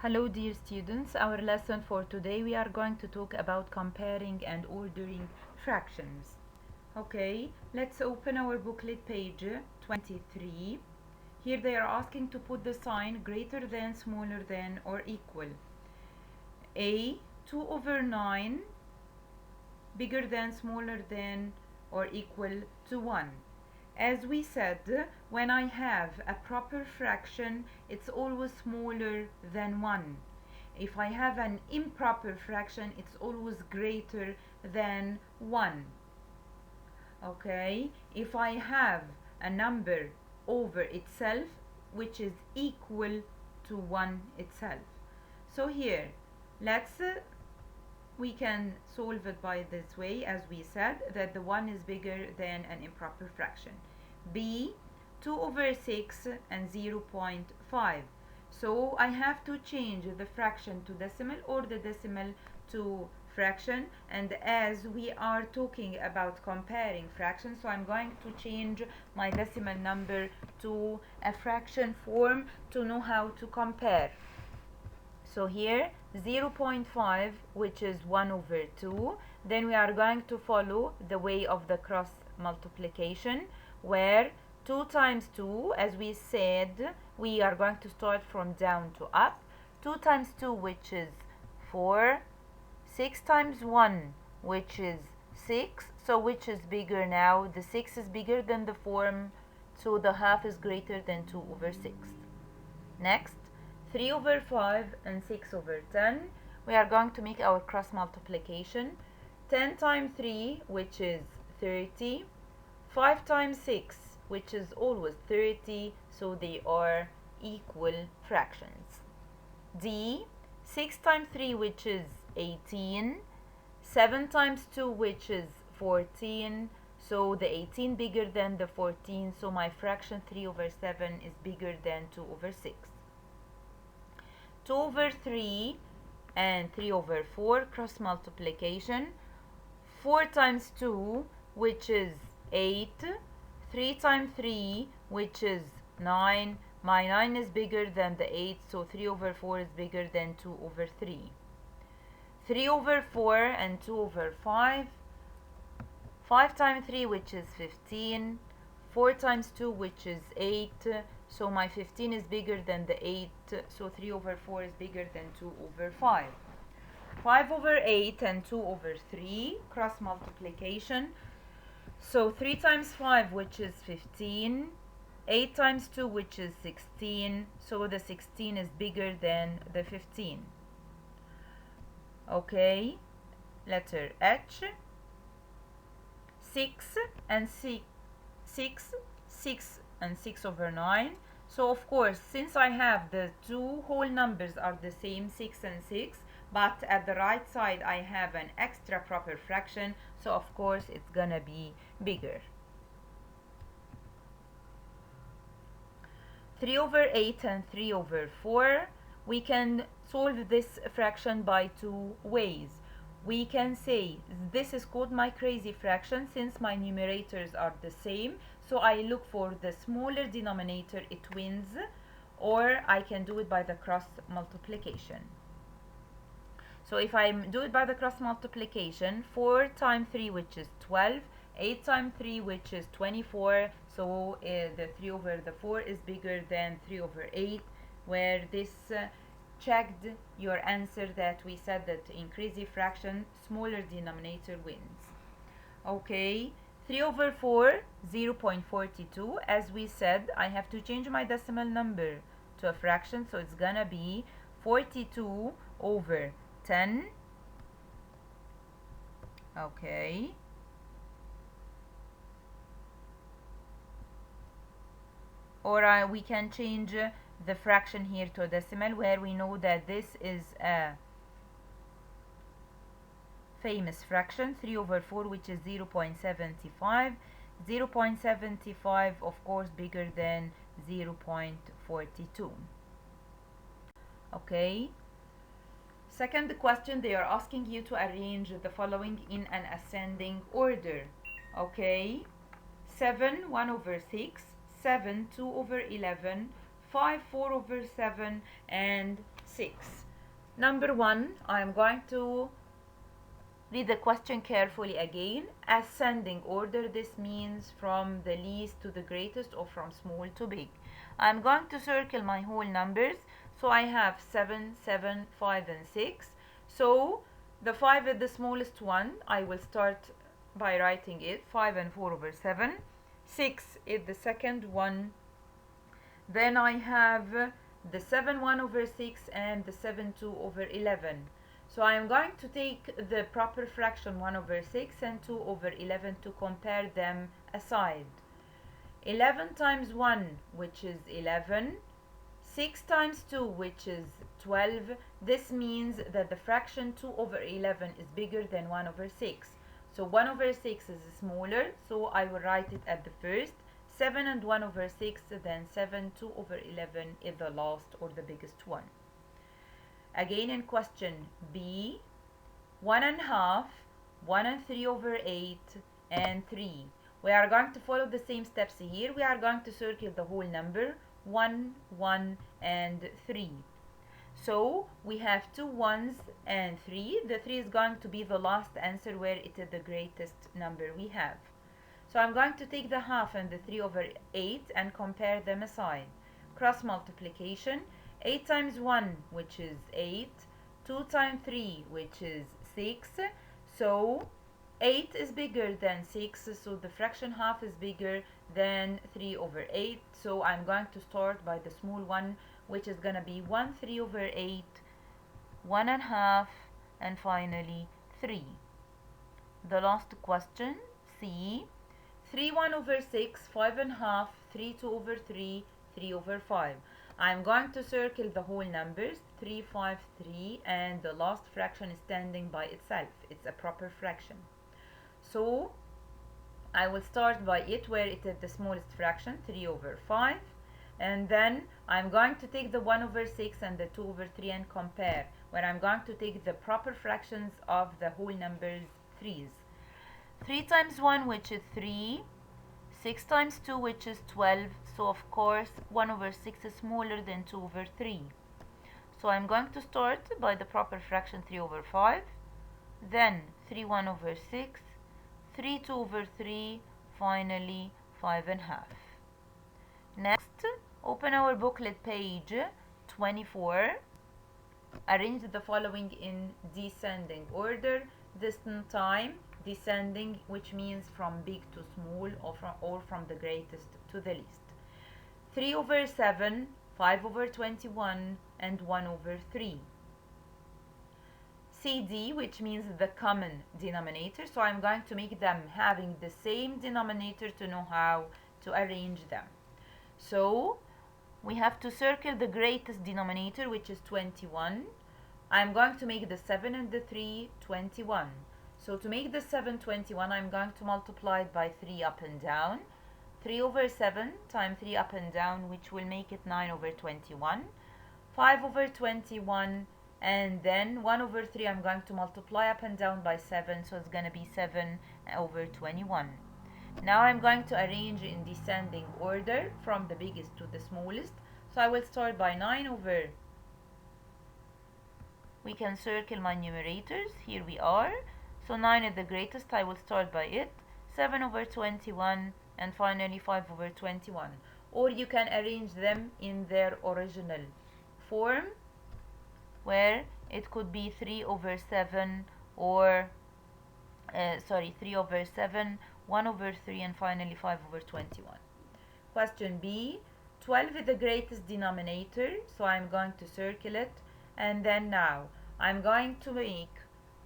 Hello dear students, our lesson for today we are going to talk about comparing and ordering fractions. Okay, let's open our booklet page 23. Here they are asking to put the sign greater than, smaller than or equal. A 2 over 9 bigger than, smaller than or equal to 1. As we said, when I have a proper fraction, it's always smaller than 1. If I have an improper fraction, it's always greater than 1. Okay, if I have a number over itself, which is equal to 1 itself. So here, we can solve it by this way, as we said, that the 1 is bigger than an improper fraction. B, 2 over 6 and 0.5. So I have to change the fraction to decimal or the decimal to fraction, and as we are talking about comparing fractions, so I'm going to change my decimal number to a fraction form to know how to compare. So here 0.5, which is 1 over 2, then we are going to follow the way of the cross multiplication, where 2 times 2, as we said, we are going to start from down to up. 2 times 2, which is 4. 6 times 1, which is 6. So which is bigger now? The 6 is bigger than the form, so the half is greater than 2 over 6. Next, 3 over 5 and 6 over 10. We are going to make our cross multiplication. 10 times 3, which is 30. 5 times 6, which is always 30, so they are equal fractions. D, 6 times 3, which is 18. 7 times 2, which is 14. So the 18 bigger than the 14, so my fraction 3 over 7 is bigger than 2 over 6. 2 over 3 and 3 over 4, cross multiplication. 4 times 2, which is 8. 3 times 3, which is 9. My 9 is bigger than the 8, so 3 over 4 is bigger than 2 over 3. 3 over 4 and 2 over 5. 5 times 3, which is 15. 4 times 2, which is 8. So my 15 is bigger than the 8, so 3 over 4 is bigger than 2 over 5. 5 over 8 and 2 over 3, cross multiplication. So 3 times 5, which is 15. 8 times 2, which is 16. So the 16 is bigger than the 15. Okay, letter H. 6 and 6 over 9. So of course, since I have the two whole numbers are the same, 6 and 6, but at the right side I have an extra proper fraction, so of course it's gonna be bigger. 3 over 8 and 3 over 4. We can solve this fraction by two ways. We can say this is called my crazy fraction since my numerators are the same, so I look for the smaller denominator, it wins, or I can do it by the cross multiplication. So if I do it by the cross multiplication, 4 times 3, which is 12, 8 times 3, which is 24, so the 3 over the 4 is bigger than 3 over 8, where this checked your answer that we said that in crazy fraction, smaller denominator wins. Okay, 3 over 4, 0.42. As we said, I have to change my decimal number to a fraction, so it's gonna be 42 over 10. Okay. Or we can change the fraction here to a decimal, where we know that this is a famous fraction, 3 over 4, which is 0.75. 0.75, of course, bigger than 0.42. Okay. Second question, they are asking you to arrange the following in an ascending order. Okay. 7, 1 over 6. 7, 2 over 11. 5, 4 over 7, and 6. Number 1, I am going to read the question carefully again. Ascending order, this means from the least to the greatest or from small to big. I'm going to circle my whole numbers. So I have 7, 7, 5 and 6. So the 5 is the smallest one. I will start by writing it. 5 and 4 over 7. 6 is the second one. Then I have the 7 1 over 6 and the 7 2 over 11. So I am going to take the proper fraction 1 over 6 and 2 over 11 to compare them aside. 11 times 1, which is 11. 6 times 2, which is 12. This means that the fraction 2 over 11 is bigger than 1 over 6. So 1 over 6 is smaller, so I will write it at the first. 7 and 1 over 6, then 7, 2 over 11 is the last or the biggest one. Again in question B, 1 and half, 1 and 3 over 8, and 3. We are going to follow the same steps here. We are going to circle the whole number, 1, 1, and 3. So we have 2 1s and 3. The 3 is going to be the last answer where it is the greatest number we have. So I'm going to take the half and the 3 over 8 and compare them aside. Cross multiplication. 8 times 1, which is 8. 2 times 3, which is 6. So 8 is bigger than 6, so the fraction half is bigger than 3 over 8. So I'm going to start by the small one, which is going to be 1 3 over 8, 1 and half, and finally 3. The last question, C. 3 1 over 6, 5 and half, 3 2 over 3, 3 over 5. I'm going to circle the whole numbers, 3 5 3, and the last fraction is standing by itself. It's a proper fraction. So I will start by it where it is the smallest fraction, 3 over 5. And then I'm going to take the 1 over 6 and the 2 over 3 and compare, where I'm going to take the proper fractions of the whole numbers, 3's. 3 times 1, which is 3. 6 times 2, which is 12. So of course 1 over 6 is smaller than 2 over 3. So I'm going to start by the proper fraction 3 over 5. Then 3 1 over 6. 3 2 over 3. Finally 5 and half. Next, open our booklet page 24. Arrange the following in descending order. Distant time, descending, which means from big to small or from the greatest to the least. 3 over 7, 5 over 21, and 1 over 3. CD, which means the common denominator, so I'm going to make them having the same denominator to know how to arrange them. So we have to circle the greatest denominator, which is 21. I'm going to make the 7 and the 3 21. So to make the 7 21, I'm going to multiply it by 3 up and down. 3 over 7 times 3 up and down, which will make it 9 over 21. 5 over 21, and then 1 over 3 I'm going to multiply up and down by 7, so it's going to be 7 over 21. Now I'm going to arrange in descending order from the biggest to the smallest. So I will start by 9 over. We can circle my numerators. Here we are. So 9 is the greatest. I will start by it. 7 over 21 and finally 5 over 21. Or you can arrange them in their original form, where it could be 3 over 7 or 3 over 7, 1 over 3, and finally 5 over 21. Question B. 12 is the greatest denominator, so I'm going to circle it. And then now I'm going to make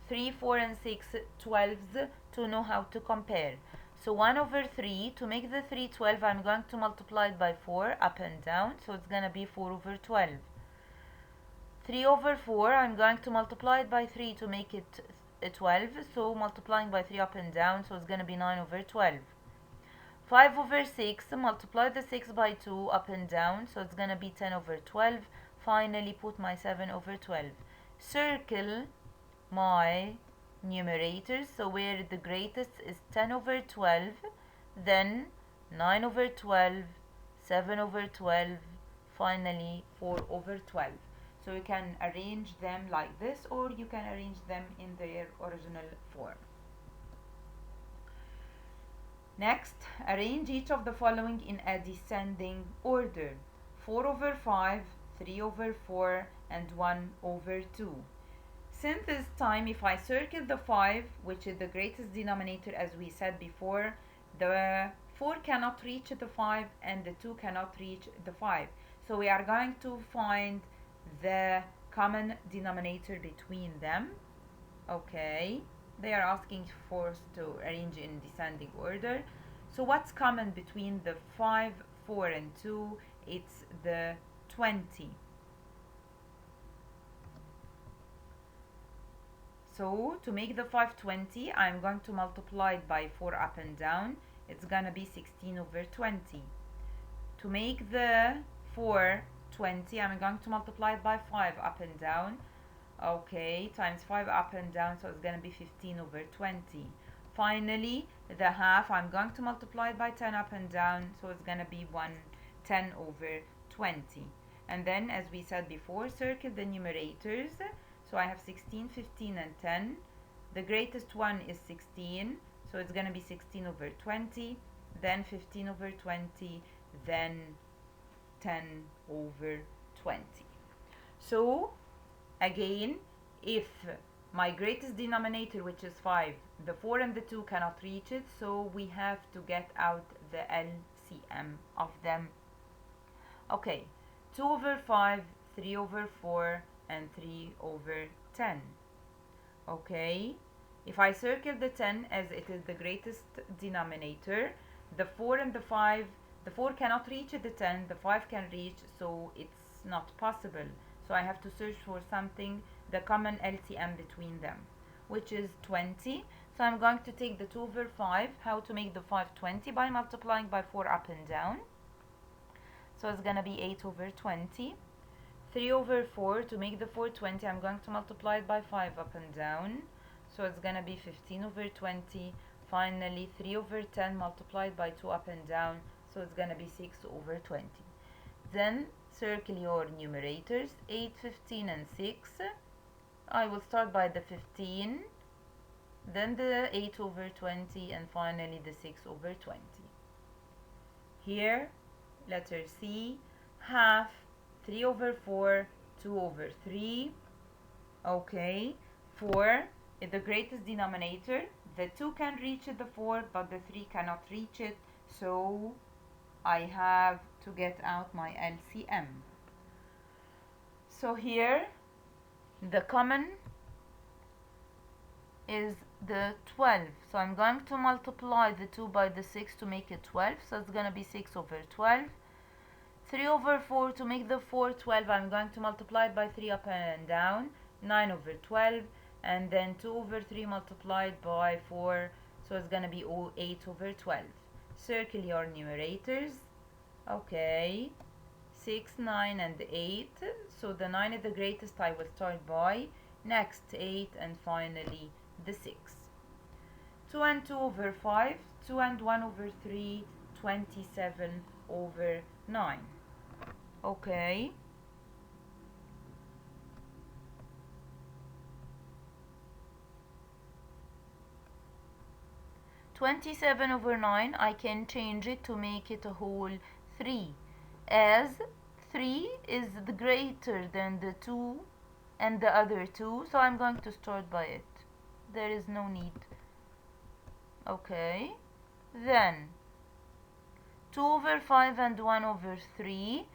3, 4, and 6 12s to know how to compare. So 1 over 3, to make the 3 12, I'm going to multiply it by 4 up and down, so it's going to be 4 over 12. 3 over 4, I'm going to multiply it by 3 to make it 12, so multiplying by 3 up and down, so it's going to be 9 over 12. 5 over 6, multiply the 6 by 2 up and down, so it's going to be 10 over 12. Finally put my 7 over 12. Circle my numerators, so where the greatest is 10 over 12, then 9 over 12, 7 over 12, finally 4 over 12. So you can arrange them like this, or you can arrange them in their original form. Next, arrange each of the following in a descending order: 4 over 5, 3 over 4, and 1 over 2. Since this time, if I circle the 5, which is the greatest denominator as we said before, the 4 cannot reach the 5 and the 2 cannot reach the 5. So we are going to find the common denominator between them. Okay, they are asking for us to arrange in descending order. So what's common between the 5, 4, and 2? It's the 20. So to make the 520, I'm going to multiply it by 4 up and down. It's gonna be 16 over 20. To make the 420, I'm going to multiply it by 5 up and down. Okay, times 5 up and down, so it's gonna be 15 over 20. Finally, the half, I'm going to multiply it by 10 up and down, so it's gonna be 10 over 20. And then, as we said before, circle the numerators. So I have 16, 15, and 10. The greatest one is 16, so it's gonna be 16 over 20, then 15 over 20, then 10 over 20. So again, if my greatest denominator, which is 5, the 4 and the 2 cannot reach it, so we have to get out the LCM of them. Okay, 2 over 5, 3 over 4, and 3 over 10. Okay, if I circle the 10 as it is the greatest denominator, the 4 and the 5, the 4 cannot reach the 10, the 5 can reach, so it's not possible. So I have to search for something, the common LCM between them, which is 20. So I'm going to take the 2 over 5. How to make the 520? By multiplying by 4 up and down. So it's gonna be 8 over 20. 3 over 4, to make the 420, I'm going to multiply it by 5 up and down. So it's gonna be 15 over 20. Finally, 3 over 10 multiplied by 2 up and down. So it's gonna be 6 over 20. Then circle your numerators, 8, 15, and 6. I will start by the 15, then the 8 over 20, and finally the 6 over 20. Here, letter C, half, 3 over 4, 2 over 3. Okay, 4 is the greatest denominator. The 2 can reach the 4, but the 3 cannot reach it. So I have to get out my LCM. So here, the common is the 12. So I'm going to multiply the 2 by the 6 to make it 12. So it's going to be 6 over 12. 3 over 4, to make the 412, I'm going to multiply it by 3 up and down, 9 over 12, and then 2 over 3 multiplied by 4, so it's going to be 8 over 12. Circle your numerators. Okay, 6, 9, and 8. So the 9 is the greatest, I will start by. Next, 8, and finally the 6. 2 and 2 over 5, 2 and 1 over 3, 27 over 9. Okay. (27 over 9), I can change it to make it a whole 3, as 3 is the greater than the 2 and the other 2, so I'm going to start by it. There is no need. Okay. Then 2 over 5 and 1 over 3,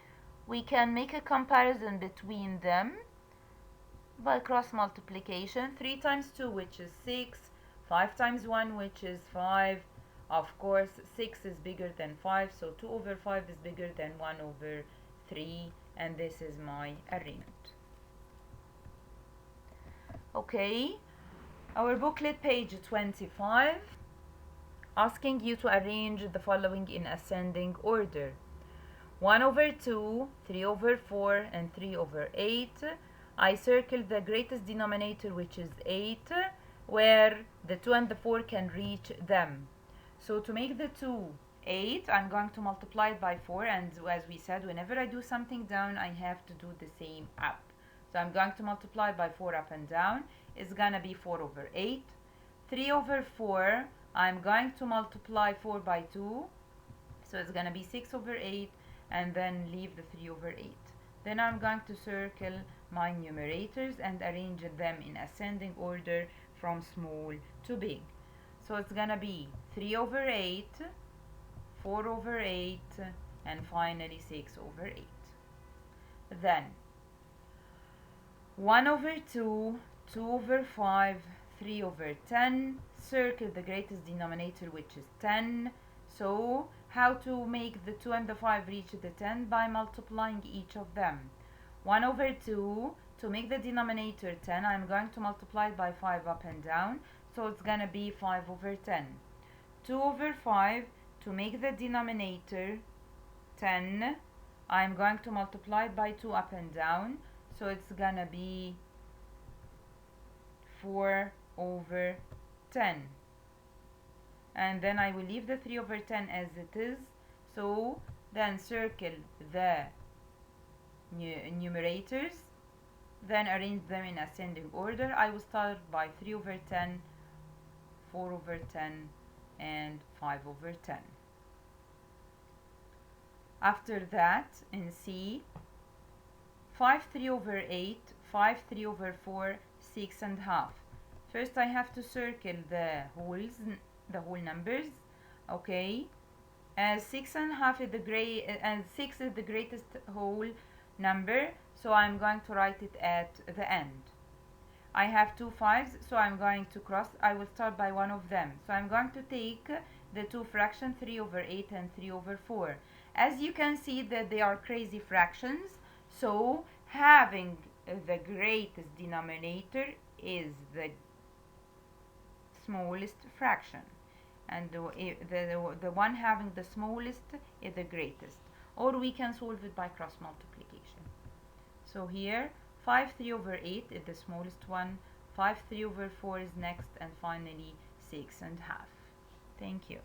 we can make a comparison between them by cross multiplication. 3 times 2, which is 6, 5 times 1, which is 5. Of course, 6 is bigger than 5, so 2 over 5 is bigger than 1 over 3, and this is my arrangement. Okay, our booklet page 25, asking you to arrange the following in ascending order: 1 over 2, 3 over 4, and 3 over 8. I circle the greatest denominator, which is 8, where the 2 and the 4 can reach them. So to make the 2 8, I'm going to multiply it by 4, and as we said, whenever I do something down, I have to do the same up. So I'm going to multiply by 4 up and down. It's gonna be 4 over 8. 3 over 4, I'm going to multiply 4 by 2. So it's gonna be 6 over 8, and then leave the 3 over 8. Then I'm going to circle my numerators and arrange them in ascending order from small to big. So it's gonna be 3 over 8, 4 over 8, and finally 6 over 8. Then 1 over 2, 2 over 5, 3 over 10. Circle the greatest denominator, which is 10. So how to make the 2 and the 5 reach the 10? By multiplying each of them. 1 over 2, to make the denominator 10, I'm going to multiply it by 5 up and down. So it's gonna be 5 over 10. 2 over 5, to make the denominator 10, I'm going to multiply it by 2 up and down. So it's gonna be 4 over 10. And then I will leave the 3 over 10 as it is. So then circle the numerators, then arrange them in ascending order. I will start by 3 over 10, 4 over 10, and 5 over 10. After that, in C, 5 3 over 8, 5 3 over 4, 6 and half. First I have to circle the whole numbers, okay? As 6 and half is and 6 is the greatest whole number, so I'm going to write it at the end. I have 2 5s, so I'm going to cross. I will start by one of them. So I'm going to take the two fractions, 3 over 8 and 3 over 4. As you can see that they are crazy fractions, so having the greatest denominator is the smallest fraction, and the one having the smallest is the greatest. Or we can solve it by cross multiplication. So here 5 3 over 8 is the smallest one, 5 3 over 4 is next, and finally 6 and half. Thank you.